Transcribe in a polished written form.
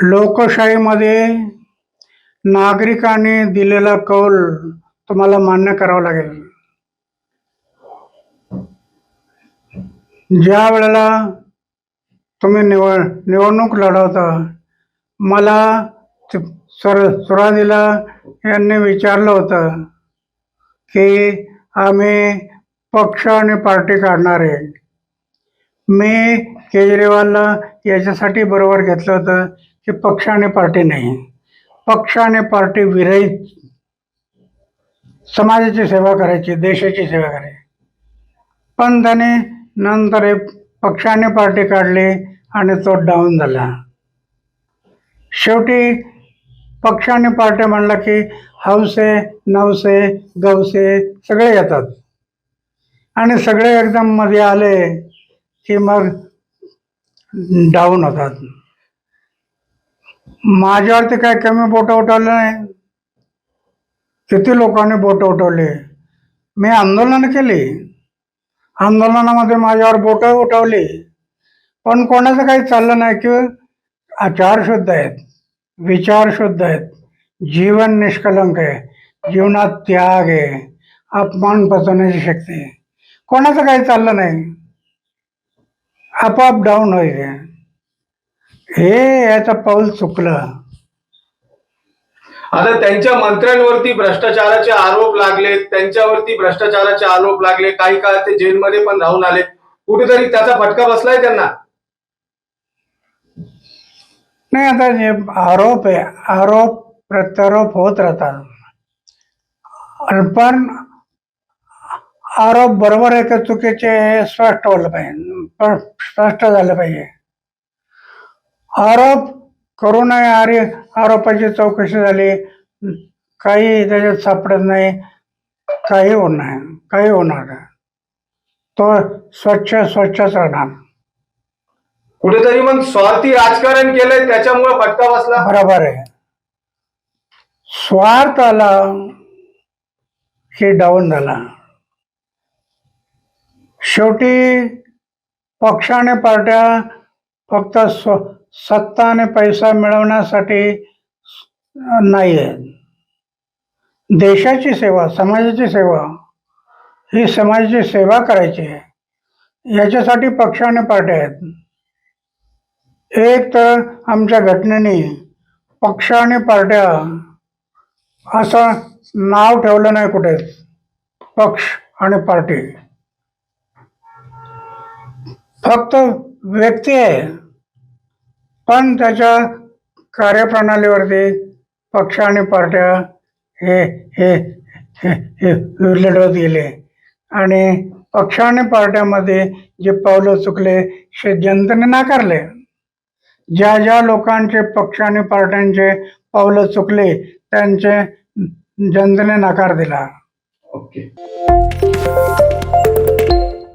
लोकशाहीमध्ये नागरिकांनी दिलेला कौल तुम्हाला मान्य करावा लागेल. ज्या वेळेला तुम्ही निवडणूक लढवता, मला सुरुवातीला यांनी विचारलं होतं की आम्ही पक्ष आणि पार्टी काढणार आहे. मी केजरीवालला याच्यासाठी बरोबर घेतलं होतं की पक्ष आणि पार्टी नाही, पक्ष आणि पार्टी विरहित समाजाची सेवा करायची, देशाची सेवा करायची. पण त्याने नंतर पक्ष आणि पार्टी काढली आणि तो डाऊन झाला. शेवटी पक्ष आणि पार्टी म्हणला की हौसे नवसे गवसे सगळे येतात आणि सगळे एकदम मध्ये आले की मग डाऊन होतात. माझ्यावरती काय कमी बोट उठवलं नाही. किती लोकांनी बोट उठवले. मी आंदोलन केली, आंदोलनामध्ये माझ्यावर बोट उठवली, पण कोणाचं काही चाललं नाही की आचार शुद्ध आहेत, विचार शुद्ध आहेत, जीवन निष्कलंक आहे, जीवनात त्याग आहे, अपमान पचवण्याची शक्ती आहे. कोणाचं काही चाललं नाही, आपोआप डाऊन व्हायचे. हे याचं पाऊल चुकलं. आता त्यांच्या मंत्र्यांवरती भ्रष्टाचाराचे आरोप लागले, त्यांच्यावरती भ्रष्टाचाराचे आरोप लागले, काही काळ ते जेलमध्ये पण राहून आले. कुठेतरी त्याचा फटका बसलाय त्यांना. नाही, आता जे आरोप आहे, आरोप प्रत्यारोप होत राहतात, पण आरोप बरोबर आहे का चुकीचे हे स्पष्ट होलं पाहिजे, स्पष्ट झालं पाहिजे. आरोप करू नये, अरे आरोपाची चौकशी झाली, काही त्याच्यात सापडत नाही, काही होणार नाही, तो स्वच्छच राहणार. कुठेतरी मग स्वार्थी राजकारण केलंय, त्याच्यामुळे फटका बसला. बरोबर आहे. स्वार्थ आला की डाऊन झाला. शेवटी पक्ष आणि पार्ट्या फक्त सत्ता आणि पैसा मिळवण्यासाठी नाही आहे. देशाची सेवा, समाजाची सेवा, ही समाजाची सेवा करायची आहे, याच्यासाठी पक्ष आणि पार्ट्या आहेत. एक तर आमच्या घटनेने पक्ष आणि पार्ट्या असं नाव ठेवलं नाही कुठेच. पक्ष आणि पार्टी फक्त व्यक्ती आहे, पण त्याच्या कार्यप्रणालीवरती पक्ष आणि पार्ट्या हे हे हे लढवत गेले आणि पक्ष आणि पार्ट्यामध्ये जे पावलं चुकले ते जनतेने नाकारले. ज्या ज्या लोकांचे पक्ष आणि पार्ट्यांचे पावलं चुकले त्यांचे जनतेने नकार दिला. ओके.